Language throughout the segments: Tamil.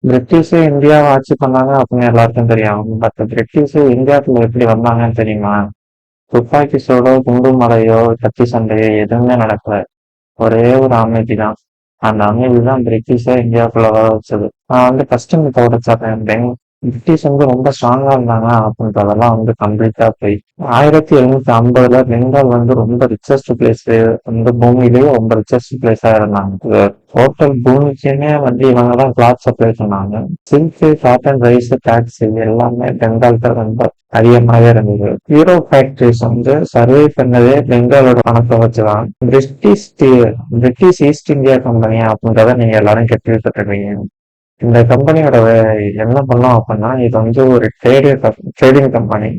பிரிட்டிஷ் இந்தியாவை ஆட்சி பண்ணாங்க அப்படின்னு எல்லாருக்கும் தெரியும். பட் பிரிட்டிஷ் இந்தியாவுக்குள்ள எப்படி வந்தாங்கன்னு தெரியுமா? துப்பாக்கி சூடோ, குண்டு மலையோ, கத்தி சண்டையோ எதுவுமே நடக்கல. ஒரே ஒரு அமைதி தான். அந்த அமைதி தான் பிரிட்டிஷை இந்தியாவுக்குள்ள வர வச்சது. நான் வந்து ஃபர்ஸ்ட் இதோட சொல்றேன். பிரிட்டிஷ் வந்து ரொம்ப ஸ்ட்ராங்கா இருந்தாங்க அப்படின்றதெல்லாம் வந்து கம்ப்ளீட்டா போய் 1750 பெங்கால் வந்து ரொம்ப ரிச்சஸ்ட் பிளேஸ், வந்து பூமியிலேயே ரொம்ப ரிச்சஸ்ட் பிளேஸா இருந்தாங்க. டோட்டல் பூமிக்குமே வந்து இவங்க தான் கிளாத் சப்ளை பண்ணாங்க. சில்க், காட்டன், ரைஸ், டாக்ஸி எல்லாமே பெங்கால்கிட்ட ரொம்ப அதிகமாகவே இருந்தது. ஹீரோ ஃபேக்டரிஸ் வந்து சர்வே பண்ணதே பெங்காலோட பணத்தை வச்சுதான். பிரிட்டிஷ் ஈஸ்ட் இந்தியா கம்பெனி அப்படின்றத நீங்க எல்லாரும் கேள்விப்பட்டிருக்கீங்க. இந்த கம்பெனியோட என்ன பண்ணோம் அப்படின்னா, இது வந்து ஒரு ட்ரேடிங் கம்பெனி.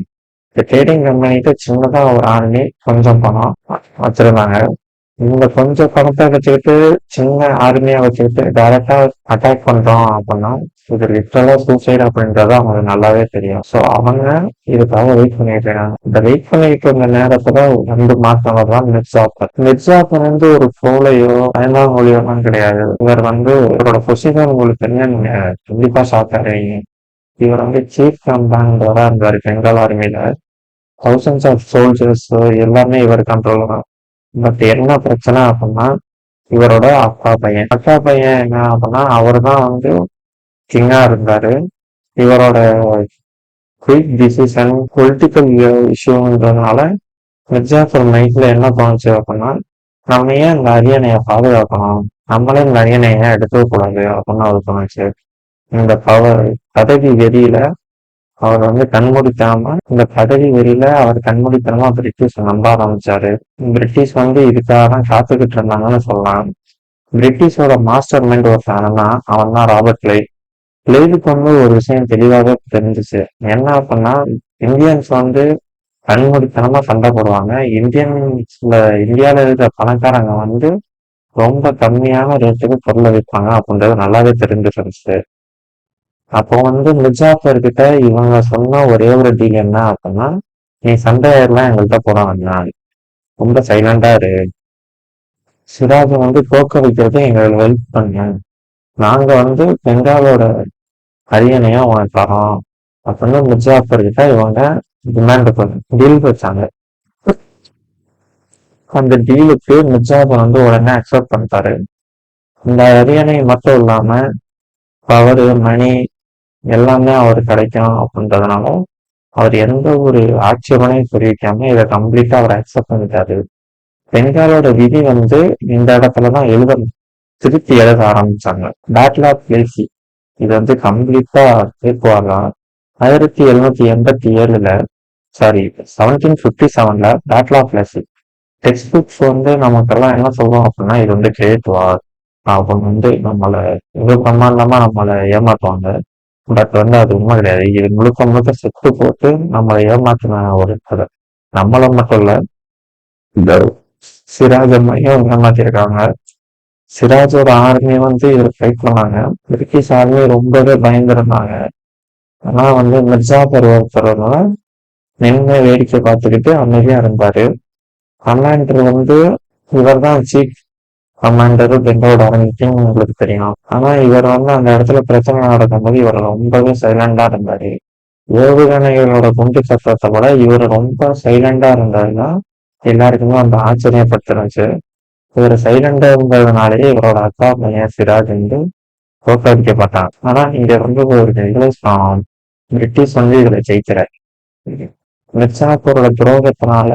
இந்த ட்ரேடிங் கம்பெனிக்கு சின்னதா ஒரு ஆர்மி, கொஞ்சம் பணம் வச்சிருந்தாங்க. இந்த கொஞ்சம் பணத்தை வச்சுக்கிட்டு, சின்ன ஆர்மியா வச்சுக்கிட்டு டைரக்டா அட்டாக் பண்றோம் அப்படின்னா இது லிட்டரலா சூசைட் அப்படின்றது அவங்களுக்கு நல்லாவே தெரியும். ஸோ அவங்க இதுக்காக வெயிட் பண்ணிட்டு இருக்காங்க. இந்த வெயிட் பண்ணிட்டு இருந்த நேரத்துல வந்து மாத்தினவர் தான் மிர்சாபர். மிர்சாபர் வந்து ஒரு போலையோ பயந்தாங்கொழியோலாம் கிடையாது. இவர் வந்து இவரோட பொசிஷன் உங்களுக்கு தெரிஞ்ச நீங்க கண்டிப்பா ஷாக் ஆகிறீங்க. இவர் வந்து சீஃப் கமாண்டரா இருந்தாரு பெங்கால் ஆர்மியில. தௌசண்ட்ஸ் ஆஃப் சோல்ஜர்ஸ் எல்லாமே இவர் கண்ட்ரோல் தான். பட் என்ன பிரச்சனை அப்படின்னா, இவரோட அக்கா பையன் என்ன அப்படின்னா, அவரு தான் வந்து கிங்கா இருந்தாரு. இவரோட குயிக் டிசிஷன் பொலிட்டிக்கல் இஷ்யூன்றதுனால மிர்ஜாஃபர் மைண்ட்ல என்ன தோணுச்சு அப்படின்னா, நம்ம ஏன் இந்த அரியணையை பாதுகாக்கணும், நம்மளே இந்த அரியணையை ஏன் எடுத்துக்க கூடாது அப்படின்னு அவர் தோணுச்சு. இந்த பதவி வெறியில அவர் வந்து கண்மூடித்தனமா இந்த பதவி வெறியில அவர் கண்மூடித்தனமா பிரிட்டிஷ் நம்ப ஆரம்பிச்சாரு. பிரிட்டிஷ் வந்து இதுக்காக தான் காத்துக்கிட்டு இருந்தாங்கன்னு சொல்லலாம். பிரிட்டிஷோட மாஸ்டர் மைண்ட் ஒருத்தனா அவன் தான் ராபர்ட் கிளைவ். கிளைவுக்கு வந்து ஒரு விஷயம் தெளிவாக தெரிஞ்சிச்சு. என்ன அப்படின்னா, இந்தியன்ஸ் வந்து கண்மூடித்தனமா சண்டை போடுவாங்க. இந்தியால இருக்கிற பணக்காரங்க வந்து ரொம்ப கம்மியான ரேட்டுக்கு பொருளை விற்பாங்க அப்படின்றது நல்லாவே தெரிஞ்சிருந்துச்சு. அப்போ வந்து மிர்ஜாஃபர் கிட்ட இவங்க சொன்ன ஒரே ஒரு டீல் என்ன அப்படின்னா, நீ சண்டையெல்லாம் எங்கள்கிட்ட போட வேண்டாம், ரொம்ப சைலண்டா இரு, சிராஜை வந்து தோக்க வைக்கிறது எங்களுக்கு ஹெல்ப் பண்ணு, நாங்க வந்து பெங்காலோட அரியணையா உனக்கு தரோம் அப்படின்னு மிர்ஜாஃபர் கிட்ட இவங்க டிமாண்ட் டீல் வச்சாங்க. அந்த டீலுக்கு மிர்ஜாஃபர் வந்து உடனே அக்செப்ட் பண்ணிட்டாரு. இந்த அரியணை மட்டும் இல்லாம பவர், மணி எல்லாமே அவர் கிடைக்கும் அப்படின்றதுனால அவர் எந்த ஒரு ஆட்சேபனையும் தெரிவிக்காம இதை கம்ப்ளீட்டா அவர் அக்செப்ட் பண்ணிட்டாரு. பெங்காலோட விதி வந்து இந்த இடத்துலதான் திருத்தி எழுத ஆரம்பிச்சாங்க. பேட்டில் ஆஃப் பிளேசி இது வந்து கம்ப்ளீட்டா தீர்ப்புவாங்க. 1787 sorry 1757 battle of Plassey text books வந்து நமக்கெல்லாம் என்ன சொல்லுவோம் அப்படின்னா, இது வந்து கிரேட் வார் அப்படின்னு வந்து நம்மளை இது பிரமாண்டமா நம்மளை ஏமாத்துவாங்க. பட் வந்து அது உண்மை கிடையாது. இது முழுக்க முழுக்க செத்து போட்டு நம்மளை ஏமாத்தின ஒரு கதை. நம்மள மட்டும் இல்ல, இந்த சிராஜ் அம்மையும் ஏமாத்திருக்காங்க. சிராஜோட ஆர்மி வந்து இவர் ஃபைட் பண்ணாங்க. பிரிட்டிஷ் ஆர்மி ரொம்பவே பயந்துருந்தாங்க. ஆனா வந்து மிர்ஜாஃபர் ஒருத்தர் நின்று வேடிக்கை பார்த்துக்கிட்டு அமைதியா இருந்தாரு. கமாண்டர் வந்து இவர் தான் சீஃப் கமாண்டர் பெங்களோட ஆரம்பிக்கும் உங்களுக்கு தெரியும். ஆனா இவர் வந்து அந்த இடத்துல பிரச்சனை நடக்கும்போது இவர் ரொம்பவே சைலண்டா இருந்தாரு. ஏவுகணைகளோட குண்டு சத்தத்தை விட இவர் ரொம்ப சைலண்டா இருந்தாருன்னா எல்லாருக்குமே அந்த ஆச்சரியப்பட்டுருந்துச்சு. இவர் சைலண்டா இருந்ததுனாலேயே இவரோட அக்கா பையன் சிராஜ் வந்து தோற்கடிக்கப்பட்டான். ஆனா இங்க வந்து ஒரு இங்கிலீஷ் பிரிட்டிஷ் வந்து இதுல ஜெயிக்கிறார். மிர்சாபூரோட துரோகத்தினால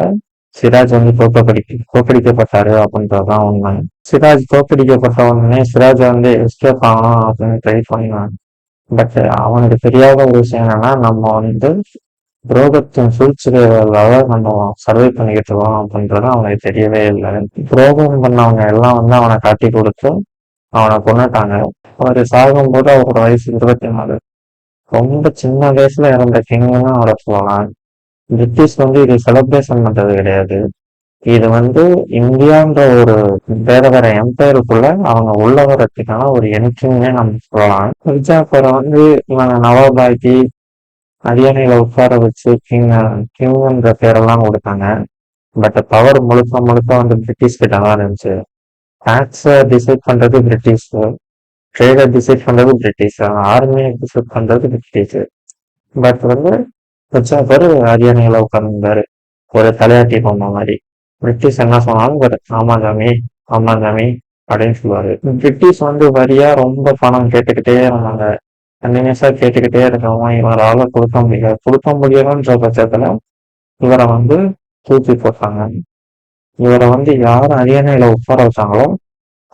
சிராஜ் வந்து தோற்கடிக்கப்பட்டாரு அப்படின்றதுதான் உண்மை. சிராஜ் தோற்கடிக்கப்பட்ட உடனே சிராஜ் வந்து எஸ்கேப் ஆகணும் அப்படின்னு ட்ரை பண்ணான். பட் அவனுக்கு தெரியாத ஒரு விஷயம் என்னன்னா, நம்ம வந்து துரோகத்தின் சூழ்ச்சிகளால நம்ம சர்வை பண்ணிக்கிட்டு இருக்கோம் அப்படின்றது அவனுக்கு தெரியவே இல்லை. துரோகம் பண்ணவங்க எல்லாம் வந்து அவனை காட்டி கொடுத்து அவனை கொண்டுட்டாங்க. அவர் சாகும்போது அவரோட வயசு 24. ரொம்ப சின்ன வயசுல இறந்த கிங்னு அவரை சொல்லலாம். பிரிட்டிஷ் வந்து இது செலிப்ரேஷன் பண்றது கிடையாது. இது வந்து இந்தியான்ற ஒரு வேற எம்பையருக்குள்ள அவங்க உள்ள வர்றதுக்கான ஒரு என்ட்ரின்னே நம்ம சொல்லலாம். மிர்ஜாஃபரை வந்து இவங்க நவாபாக்கி அரியணையில உட்கார வச்சு கிங்ன்ற பேரெல்லாம் கொடுத்தாங்க. பட் பவர் முழுக்க முழுக்க வந்து பிரிட்டிஷ் கிட்ட தான் இருந்துச்சு. டாக்ஸ டிசைட் பண்றது பிரிட்டிஷ். ட்ரேடை டிசைட் பண்றது பிரிட்டிஷ், ஆர்மியை டிசைட் பண்றது பிரிட்டிஷ். பட் வந்து மிர்சாபர் அரியணையில உட்கார்ந்தாரு, ஒரு தலையாட்டி பொம்மை மாதிரி. பிரிட்டிஷ் என்ன சொன்னாலும் ஆமா சாமி, ஆமா சாமி அப்படின்னு சொல்லுவாரு. பிரிட்டிஷ் வந்து வரியா ரொம்ப பணம் கேட்டுக்கிட்டே இருந்தாங்க. கண்டினியூஸா கேட்டுக்கிட்டே இருக்கவும் இவரால கொடுக்க முடியலன்ற பட்சத்துல இவரை வந்து தூக்கி போட்டாங்க. இவரை வந்து யார் அரியணையில உட்கார வச்சாங்களோ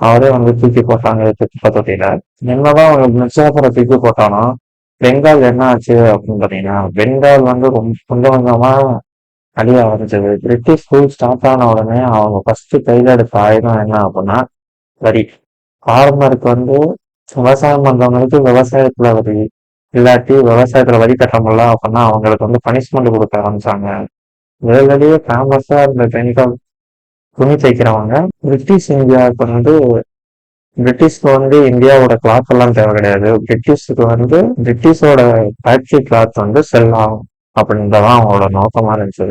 அவரே வந்து தூக்கி போட்டாங்க தொட்டியில. என்னதான் மிர்சாபுரை தூக்கி போட்டானோ பெங்கால் என்ன ஆச்சு அப்படின்னு பாத்தீங்கன்னா, பெங்கால் வந்து ரொம்ப கொஞ்சம் கொஞ்சமா அழிய ஆரம்பிச்சது. பிரிட்டிஷ் ரூல் ஸ்டார்ட் ஆன உடனே அவங்க ஃபர்ஸ்ட் கையில எடுத்த ஆயுதம் என்ன அப்படின்னா வரி. ஃபார்மருக்கு வந்து விவசாயம் பண்றவங்களுக்கு விவசாயத்துல வரி இல்லாட்டி விவசாயத்துல வரி கட்ட முடியல அப்படின்னா அவங்களுக்கு வந்து பனிஷ்மெண்ட் கொடுக்க ஆரம்பிச்சாங்க. வேலையிலேயே ஃபேமஸா இருந்த பெண்கள் துணி தைக்கிறவங்க பிரிட்டிஷ் இந்தியாவுக்கு வந்து பிரிட்டிஷ்க்கு வந்து இந்தியாவோட கிளாத் எல்லாம் தேவை கிடையாது. பிரிட்டிஷுக்கு வந்து பிரிட்டிஷோட ஃபேக்டரி கிளாத் வந்து செல் ஆகும் அப்படின்றதான் அவங்களோட நோக்கமா இருந்துச்சு.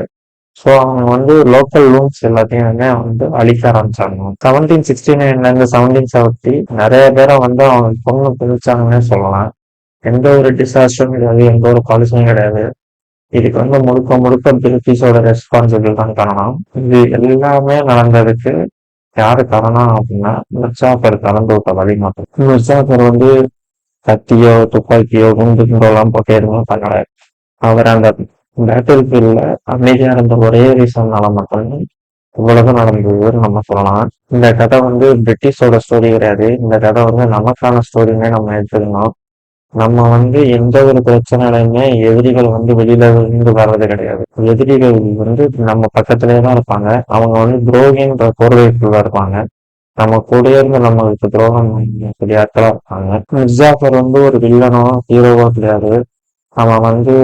ஸோ அவங்க வந்து லோக்கல் லூம்ஸ் எல்லாத்தையுமே வந்து அழிக்க ஆரம்பிச்சாங்க. 1769 1770 நிறைய பேரை வந்து அவங்க பொண்ணு பிரிச்சாங்கன்னே சொல்லலாம். எந்த ஒரு டிசாஸ்டரும் கிடையாது, எந்த ஒரு பாலிசியும் கிடையாது. இதுக்கு வந்து முழுக்க முழுக்க பிரிட்டிஷோட ரெஸ்பான்சிபிள் தான் காரணம். இது எல்லாமே நடந்ததுக்கு யாரு காரணம் அப்படின்னா மிர்சாபர் கலந்து விட்ட வழி மட்டும். மிர்சாபர் வந்து கத்தியோ துப்பாக்கியோ குண்டு குண்டெல்லாம் போட்டு எதுவும் பண்ணல. அவர் அந்த பேட்டில் ஃபீல்ட்ல அமைதியா இருந்த ஒரே ரீசன்னால மட்டும் இவ்வளவு நடந்ததுன்னு நம்ம சொல்லலாம். இந்த கதை வந்து பிரிட்டிஷோட ஸ்டோரி கிடையாது. இந்த கதை வந்து நமக்கான ஸ்டோரியுமே நம்ம எடுத்துக்கணும். நம்ம வந்து எந்த ஒரு பிரச்சனையுமே எதிரிகள் வந்து வெளியில இருந்து வர்றது கிடையாது. எதிரிகள் வந்து நம்ம பக்கத்திலே தான் இருப்பாங்க. அவங்க வந்து துரோகின்ற போர்வைக்குள்ள இருப்பாங்க. நம்ம கூட இருந்து நம்மளுக்கு துரோகம் சொல்லி ஆட்களா இருப்பாங்க. மிர்சாபர் வந்து ஒரு வில்லனோ ஹீரோவோ கிடையாது. அவன் வந்து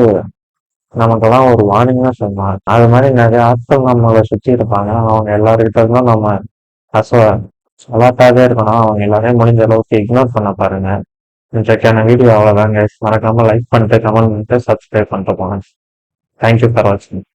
நமக்கெல்லாம் ஒரு வார்னிங்கா சொன்னான். அது மாதிரி நிறைய ஆட்கள் நம்மளை சுத்தி இருப்பாங்க. அவங்க எல்லாருக்கிட்ட இருந்தும் நம்ம அச அலர்ட்டாவே இருக்கணும். அவங்க எல்லாரையும் முடிஞ்ச அளவுக்கு இக்னோர் பண்ண பாருங்க. இன்றைக்கான வீடியோ அவ்வளவுதாங்க. மறக்காம லைக் பண்ணிட்டு கமெண்ட் பண்ணிட்டு சப்ஸ்கிரைப் பண்ணிட்டு போங்க. தேங்க்யூ ஃபார் வாட்சிங்.